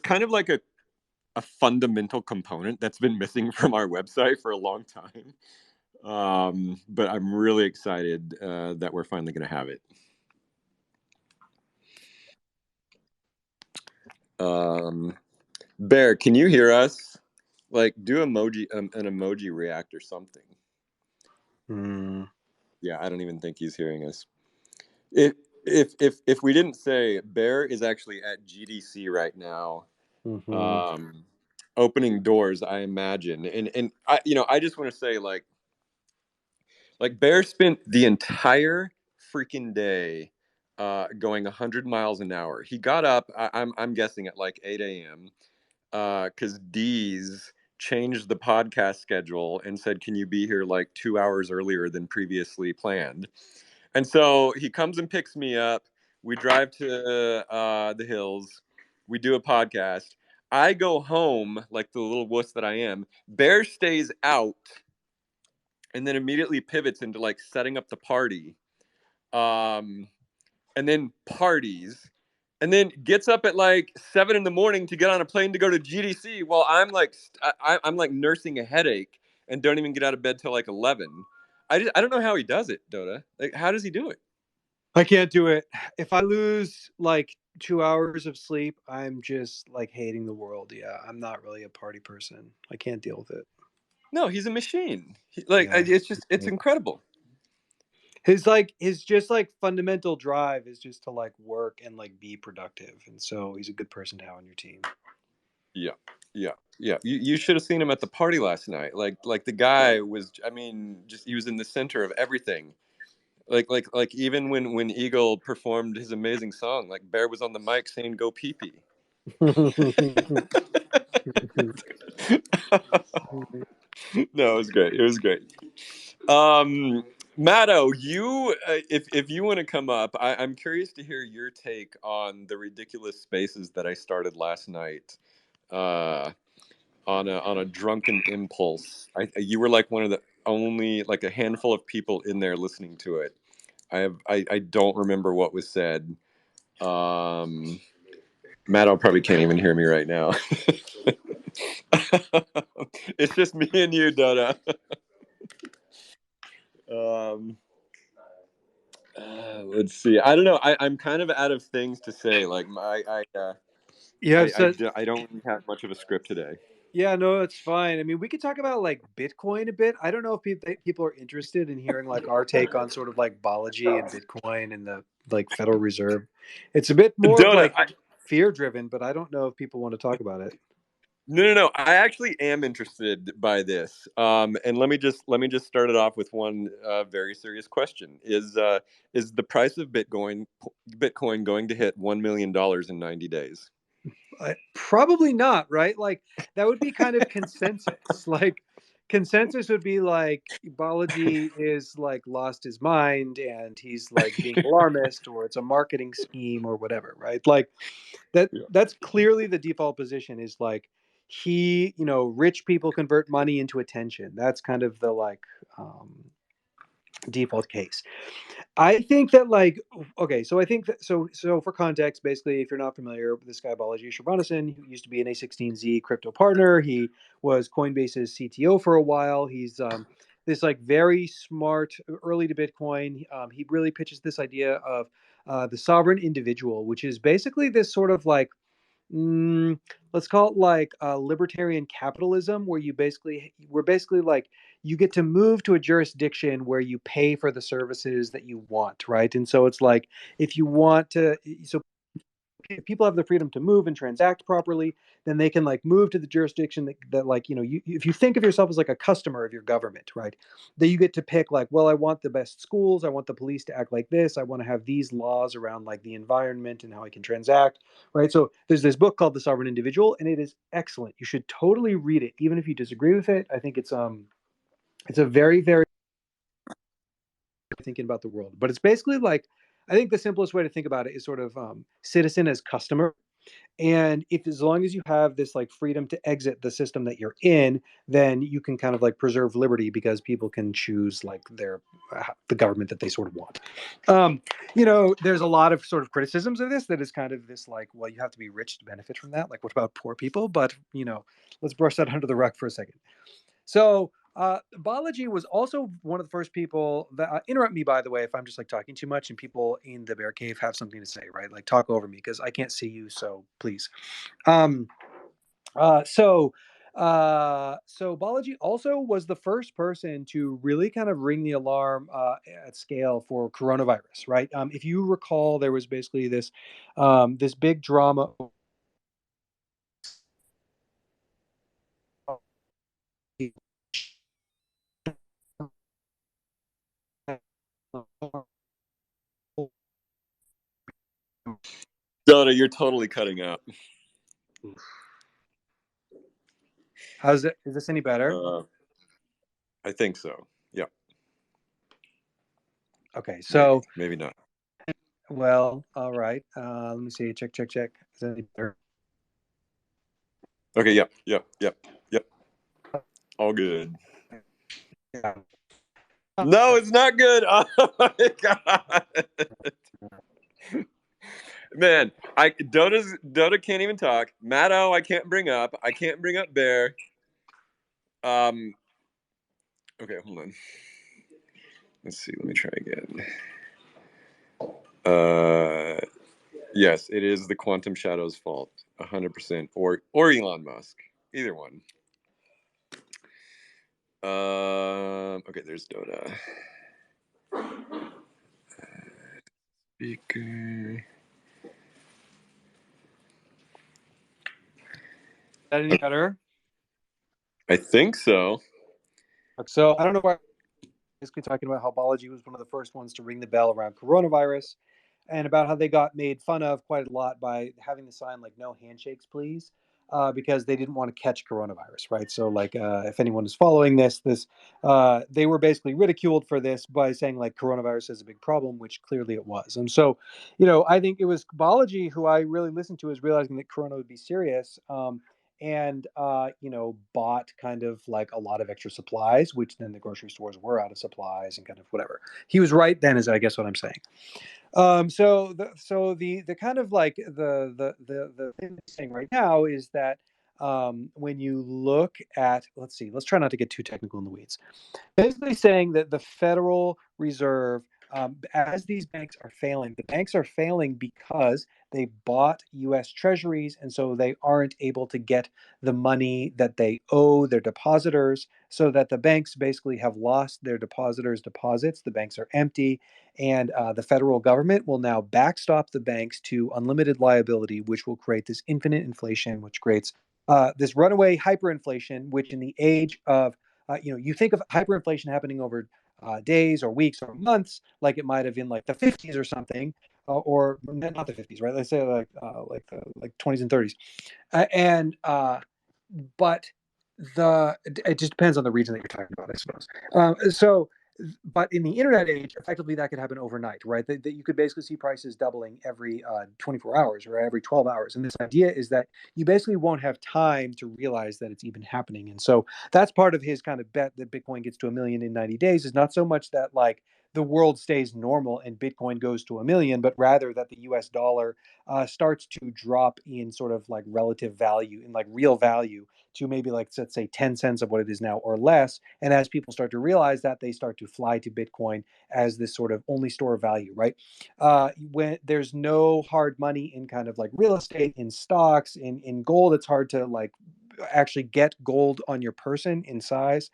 kind of like a fundamental component that's been missing from our website for a long time. But I'm really excited that we're finally going to have it. Bear, can you hear us? Like, do emoji, an emoji react or something. Yeah, I don't even think he's hearing us. If we didn't say, Bear is actually at GDC right now, opening doors, I imagine, and I, you know, I just want to say, like Bear spent the entire freaking day going 100 miles an hour. He got up, I'm guessing at like 8 a.m. Because Deeze changed the podcast schedule and said, "Can you be here like 2 hours earlier than previously planned?" And so he comes and picks me up. We drive to the hills. We do a podcast. I go home like the little wuss that I am. Bear stays out and then immediately pivots into like setting up the party. And then parties. And then gets up at like 7 in the morning to get on a plane to go to GDC while I'm like I'm like nursing a headache and don't even get out of bed till like 11. I don't know how he does it, Dotta. Like, how does he do it?
I can't do it. If I lose like 2 hours of sleep, I'm just like hating the world. Yeah, I'm not really a party person. I can't deal with it.
No, he's a machine.
Yeah.
It's incredible.
His just like fundamental drive is just to like work and like be productive, and so he's a good person to have on your team.
Yeah. You should have seen him at the party last night. Like the guy was. I mean, just he was in the center of everything. Like even when Eagle performed his amazing song, like Bear was on the mic saying "Go PeePee." No, it was great. It was great. Matto, you if you want to come up, I'm curious to hear your take on the ridiculous spaces that I started last night on a drunken impulse. You were like one of the only like a handful of people in there listening to it. I don't remember what was said. Matto probably can't even hear me right now. It's just me and you, Dotta. Let's see. I don't know. I'm kind of out of things to say. Like I don't really have much of a script today.
Yeah, no, it's fine. I mean, we could talk about like Bitcoin a bit. I don't know if people are interested in hearing like our take on sort of like biology and Bitcoin and the like Federal Reserve. It's a bit more of like fear driven, but I don't know if people want to talk about it.
No. I actually am interested by this. And let me just start it off with one very serious question: Is the price of Bitcoin going to hit $1 million in 90 days?
Probably not, right? Like that would be kind of consensus. Like consensus would be like Balaji is like lost his mind and he's like being alarmist, or it's a marketing scheme or whatever, right? Like that's clearly the default position is like rich people convert money into attention. That's kind of the like default case. I think that so I think that so for context, basically, if you're not familiar with this guy Balaji Srinivasan, who used to be an A16Z crypto partner, he was Coinbase's CTO for a while. He's this like very smart, early to Bitcoin. He really pitches this idea of the sovereign individual, which is basically this sort of like let's call it like libertarian capitalism, where we're basically like you get to move to a jurisdiction where you pay for the services that you want, right? And so it's like if you want to, so if people have the freedom to move and transact properly, then they can like move to the jurisdiction that like if you think of yourself as like a customer of your government, right, that you get to pick like, well, I want the best schools, I want the police to act like this, I want to have these laws around like the environment and how I can transact, right? So there's this book called The Sovereign Individual, and it is excellent. You should totally read it, even if you disagree with it. I think it's a very, very thinking about the world, but it's basically like, I think the simplest way to think about it is sort of citizen as customer. And if as long as you have this like freedom to exit the system that you're in, then you can kind of like preserve liberty because people can choose like the government that they sort of want. There's a lot of sort of criticisms of this that is kind of this like, well, you have to be rich to benefit from that. Like, what about poor people? But let's brush that under the rug for a second. So Balaji was also one of the first people that interrupt me, by the way, if I'm just like talking too much and people in the bear cave have something to say, right? Like talk over me because I can't see you, so please. So Balaji also was the first person to really kind of ring the alarm at scale for coronavirus, right? If you recall, there was basically this this big drama.
Dotta, you're totally cutting out.
How's it? Is this any better?
I think so. Yeah.
Okay, so
maybe not.
Well, all right. Let me see. Check. Is that any better?
Okay. Yep. All good.
Yeah.
No, it's not good. Oh my god. Man, Dotta can't even talk. Matto, I can't bring up. I can't bring up Bear. Okay, hold on. Let's see. Let me try again. Yes, it is the Quantum Shadow's fault, 100%, or Elon Musk, either one. Okay, there's Dotta. Speaker.
Is that any better?
I think so.
So I don't know why. Basically talking about how Balaji was one of the first ones to ring the bell around coronavirus, and about how they got made fun of quite a lot by having the sign like "No handshakes, please," because they didn't want to catch coronavirus, right? So like, if anyone is following this, they were basically ridiculed for this by saying like coronavirus is a big problem, which clearly it was. And so, I think it was Balaji who I really listened to is realizing that corona would be serious. And bought kind of like a lot of extra supplies, which then the grocery stores were out of supplies and kind of whatever. He was right then, is I guess what I'm saying. So the kind of like the thing that's saying right now is that when you look at, let's try not to get too technical in the weeds. Basically saying that the Federal Reserve, as these banks are failing, the banks are failing because they bought U.S. Treasuries, and so they aren't able to get the money that they owe their depositors, so that the banks basically have lost their depositors' deposits. The banks are empty, and the federal government will now backstop the banks to unlimited liability, which will create this infinite inflation, which creates this runaway hyperinflation, which in the age of you think of hyperinflation happening over days or weeks or months, like it might have in like the 50s or something, or not the 50s, right? Let's say like 20s and 30s, and but it just depends on the region that you're talking about, I suppose. But in the internet age, effectively that could happen overnight, right? That you could basically see prices doubling every 24 hours or every 12 hours. And this idea is that you basically won't have time to realize that it's even happening. And so that's part of his kind of bet that Bitcoin gets to 1 million in 90 days is not so much that like the world stays normal and Bitcoin goes to 1 million, but rather that the US dollar starts to drop in sort of like relative value, in like real value, to maybe like, let's say 10 cents of what it is now or less. And as people start to realize that, they start to fly to Bitcoin as this sort of only store of value, right? When there's no hard money in kind of like real estate, in stocks, in gold, it's hard to like actually get gold on your person in size.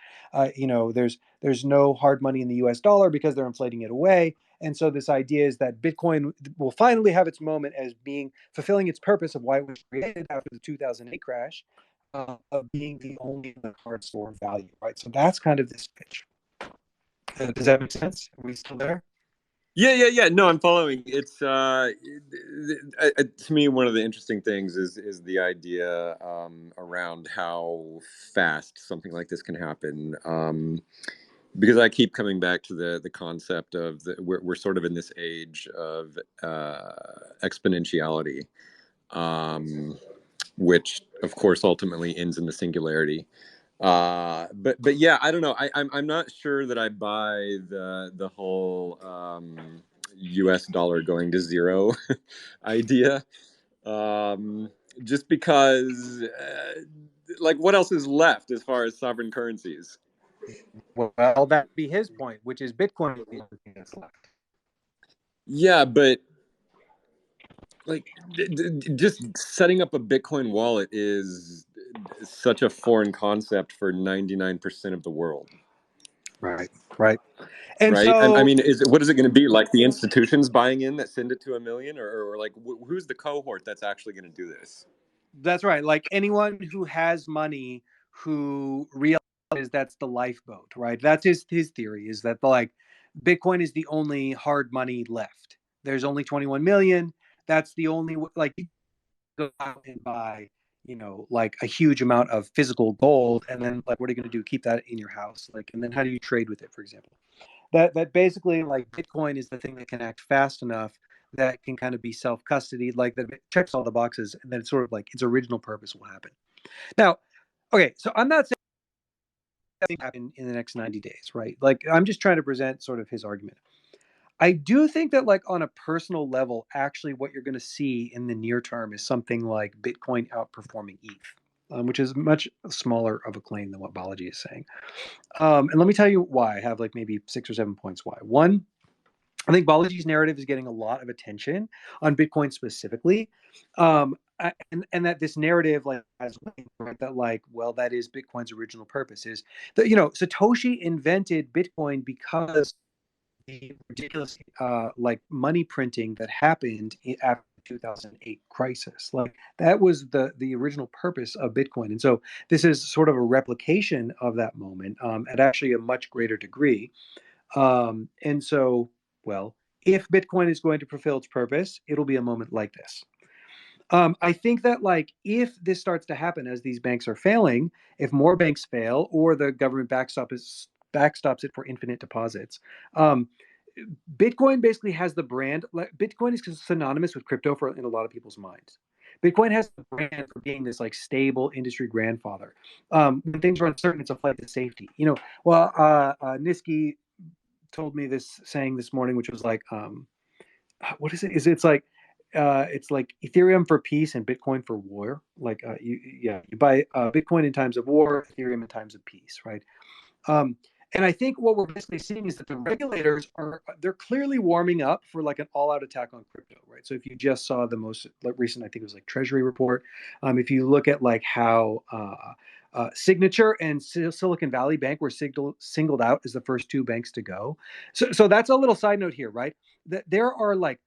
There's no hard money in the US dollar because they're inflating it away. And so this idea is that Bitcoin will finally have its moment as being fulfilling its purpose of why it was created after the 2008 crash, of being the only hard store of value, right? So that's kind of this pitch. Does that make sense? Are we still there?
Yeah. No, I'm following. It's to me one of the interesting things is the idea around how fast something like this can happen. Because I keep coming back to the concept of we're sort of in this age of exponentiality, which of course ultimately ends in the singularity. But yeah, I don't know. I'm not sure that I buy the whole US dollar going to zero idea. Just because like what else is left as far as sovereign currencies?
Well, that'd be his point, which is Bitcoin is the only thing that's left.
Yeah, but like just setting up a Bitcoin wallet is such a foreign concept for 99% of the world.
Right. And
right?
so,
I mean, what is it going to be? Like the institutions buying in that send it to 1 million, or like who's the cohort that's actually going to do this?
that's right. Like anyone who has money who realizes that's the lifeboat, right? That's his theory, is that like Bitcoin is the only hard money left. There's only 21 million. That's the only, like, you go out and buy, like a huge amount of physical gold, and then like, what are you going to do? Keep that in your house? Like, and then how do you trade with it, for example? That basically, like, Bitcoin is the thing that can act fast enough that can kind of be self-custodied, like that it checks all the boxes, and then it's sort of like its original purpose will happen. Now, okay, so I'm not saying that will happen in the next 90 days, right? Like, I'm just trying to present sort of his argument. I do think that, like, on a personal level, actually what you're going to see in the near term is something like Bitcoin outperforming ETH, which is much smaller of a claim than what Balaji is saying. And let me tell you why. I have like maybe 6 or 7 points why. One, I think Balaji's narrative is getting a lot of attention on Bitcoin specifically. And that this narrative, like, has right, that like, well, that is Bitcoin's original purpose, is that, Satoshi invented Bitcoin because the ridiculous like money printing that happened after the 2008 crisis. Like, that was the original purpose of Bitcoin. And so this is sort of a replication of that moment, at actually a much greater degree. And so, well, if Bitcoin is going to fulfill its purpose, it'll be a moment like this. I think that, like, if this starts to happen as these banks are failing, if more banks fail or the government backstops it for infinite deposits, Bitcoin basically has the brand. Like, Bitcoin is synonymous with crypto in a lot of people's minds. Bitcoin has the brand for being this like stable industry grandfather. When things are uncertain, it's a flight to safety. Niski told me this saying this morning, which was like, what is it? It's like Ethereum for peace and Bitcoin for war. Like, you buy Bitcoin in times of war, Ethereum in times of peace, right? And I think what we're basically seeing is that the regulators they're clearly warming up for like an all-out attack on crypto, right? So if you just saw the most recent, I think it was like Treasury report, if you look at like how Signature and Silicon Valley Bank were singled out as the first 2 banks to go. So that's a little side note here, right? That there are like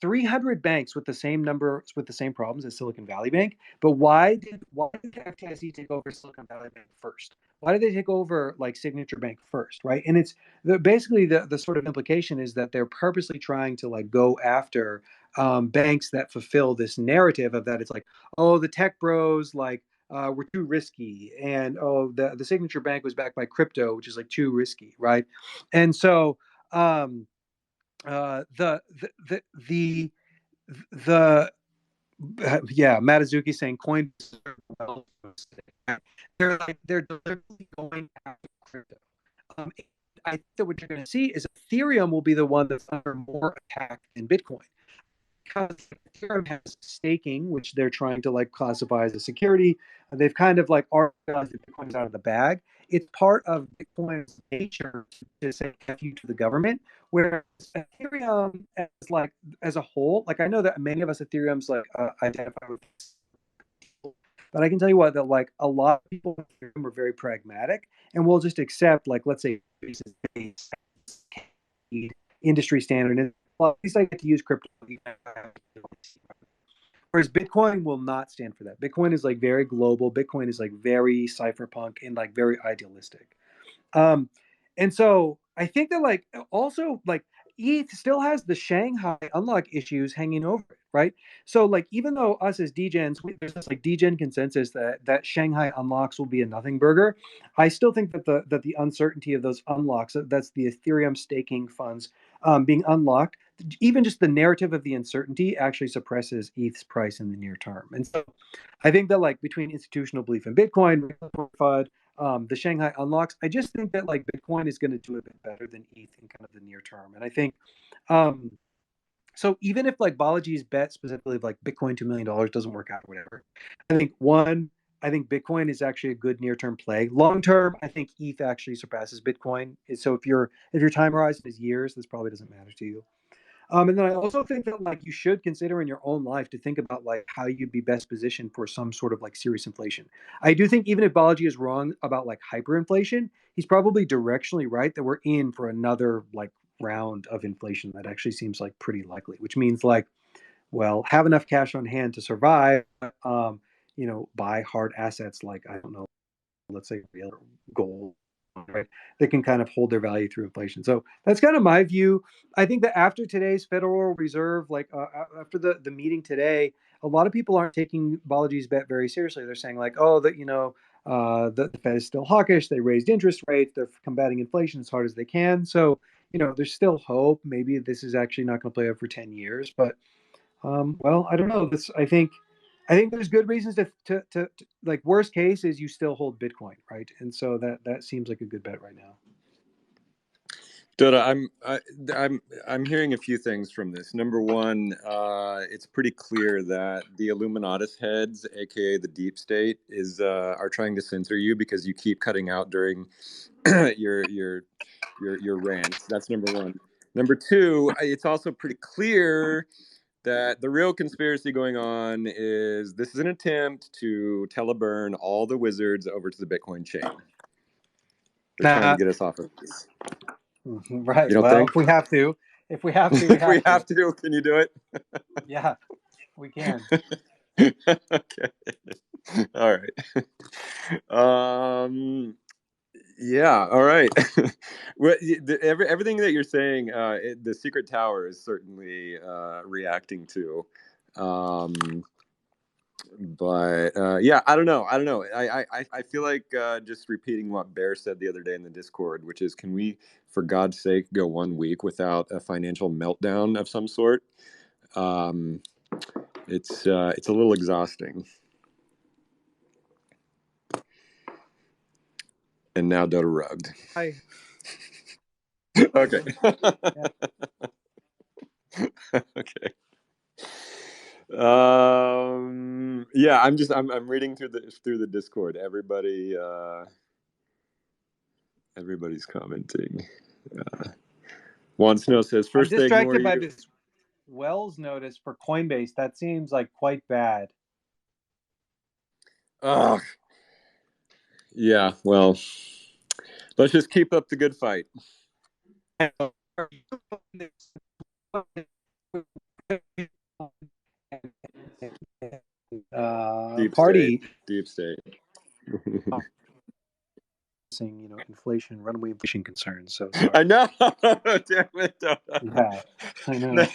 300 banks with the same problems as Silicon Valley Bank. But why did the FDIC take over Silicon Valley Bank first? Why did they take over like Signature Bank first, right? And it's basically the sort of implication is that they're purposely trying to like go after banks that fulfill this narrative of that it's like, oh, the tech bros like were too risky, and oh, the Signature Bank was backed by crypto, which is like too risky, right? And so Matazuki saying coin. They're deliberately going after crypto. I think that what you're going to see is Ethereum will be the one that's under more attack than Bitcoin, because Ethereum has staking, which they're trying to like classify as a security. They've kind of like realized that Bitcoin's out of the bag. It's part of Bitcoin's nature to say F you to the government, whereas Ethereum as a whole, like, I know that many of us Ethereum's like identify with, but I can tell you what, that like a lot of people in Ethereum are very pragmatic and will just accept, like, let's say industry standard, and well, at least I get to use crypto. Whereas Bitcoin will not stand for that. Bitcoin is like very global. Bitcoin is like very cypherpunk and like very idealistic. And so I think that like also like ETH still has the Shanghai unlock issues hanging over it, right? So like even though us as degens, there's this like degen consensus that Shanghai unlocks will be a nothing burger, I still think that the uncertainty of those unlocks, that's the Ethereum staking funds being unlocked, even just the narrative of the uncertainty actually suppresses ETH's price in the near term. And so I think that like between institutional belief in Bitcoin, FUD, the Shanghai unlocks, I just think that like Bitcoin is going to do a bit better than ETH in kind of the near term. And I think, so even if like Balaji's bet specifically of like Bitcoin $2 million doesn't work out or whatever, I think one, I think Bitcoin is actually a good near-term play. Long-term, I think ETH actually surpasses Bitcoin. So if your time horizon is years, this probably doesn't matter to you. And then I also think that like you should consider in your own life to think about like how you'd be best positioned for some sort of like serious inflation. I do think even if Balaji is wrong about like hyperinflation, he's probably directionally right that we're in for another like round of inflation that actually seems like pretty likely, which means like, well, have enough cash on hand to survive, buy hard assets like, I don't know, let's say real gold, right? That can kind of hold their value through inflation. So that's kind of my view. I think that after today's Federal Reserve, like after the meeting today, a lot of people aren't taking Balaji's bet very seriously. They're saying like, oh, that the Fed is still hawkish. They raised interest rates. They're combating inflation as hard as they can. So there's still hope. Maybe this is actually not going to play out for 10 years, but well, I don't know. I think there's good reasons to like worst case is you still hold Bitcoin, right? And so that seems like a good bet right now.
Dotta, I'm hearing a few things from this. Number one, it's pretty clear that the Illuminatus heads, aka the deep state, are trying to censor you because you keep cutting out during your rants. That's number one. Number two, it's also pretty clear that the real conspiracy going on is this is an attempt to teleburn all the wizards over to the Bitcoin chain. They're trying to get us off of this.
Right.
You don't
Well,
think?
if we have to,
If we have to, can you do it?
Yeah, we can.
Okay. All right. Yeah. All right. Everything that you're saying, the Secret Tower is certainly reacting to. But yeah, I don't know. I feel like just repeating what Bear said the other day in the Discord, which is, can we, for God's sake, go 1 week without a financial meltdown of some sort? It's a little exhausting. And now Dotta rugged.
Hi.
Okay. Okay. Yeah, I'm reading through the Discord. Everybody's commenting. Juan Snow says, first
I'm
they ignore
distracted by
you.
this Wells notice for Coinbase. That seems like quite bad.
Ugh. Yeah, well, let's just keep up the good fight. Deep state.
Inflation, runaway inflation concerns. So sorry.
I know. Damn it.
Yeah, I know.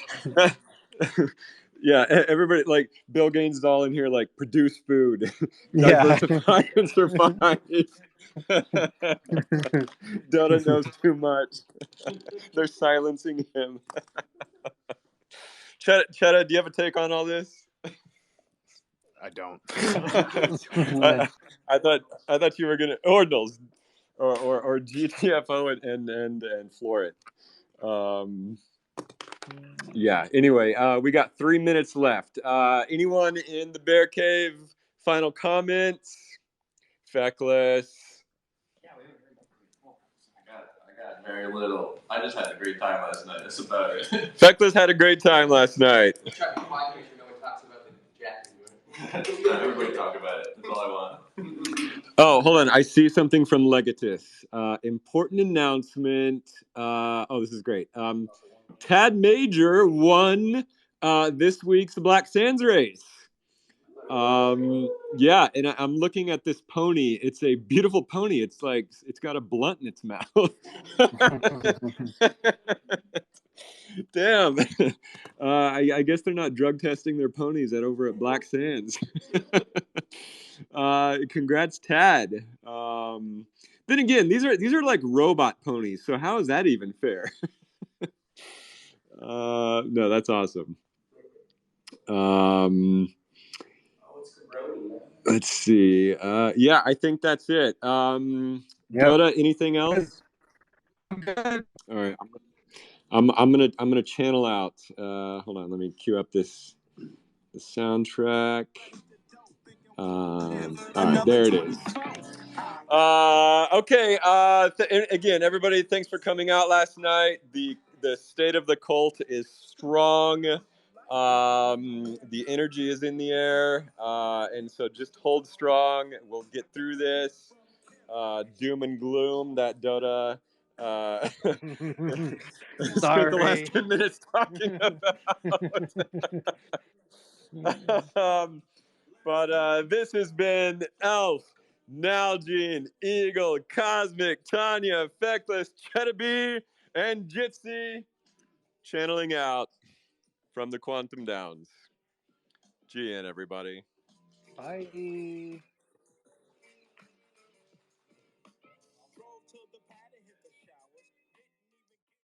Yeah, everybody, like Bill Gaines is all in here, like, produce food,
Yeah.
diversify and survive. Dotta knows too much. They're silencing him. Chedda, do you have a take on all this?
I don't.
I thought you were gonna ordinals or GTFO and floor it. Yeah. Anyway, we got 3 minutes left. Anyone in the bear cave? Final comments? Feckless.
I got very little. I just had a great time last night. That's about it.
Feckless had a great time last night.
Try to be quiet, make sure no one talks about the jack. Everybody talk about it. That's all I want.
Oh, hold on. I see something from Legatus. Important announcement. This is great. Tad Major won this week's Black Sands race. Yeah, and I'm looking at this pony. It's a beautiful pony. It's like it's got a blunt in its mouth. Damn. I guess they're not drug testing their ponies over at Black Sands. Congrats, Tad. Then again, these are like robot ponies. So how is that even fair? No, that's awesome. Let's see. Yeah, I think that's it. Dotta, anything else? All right. I'm gonna channel out. Hold on, let me cue up the soundtrack. All right, there it is. Okay. Again, everybody, thanks for coming out last night. The state of the cult is strong. The energy is in the air, and so just hold strong. We'll get through this. Doom and gloom that Dotta spent the last 10 minutes talking about. But this has been Elf, Nalgene, Eagle, Cosmic, Tania, Feckless, Cheddabob, and Jitcy channeling out from the Quantum Downs. GN, everybody.
Bye.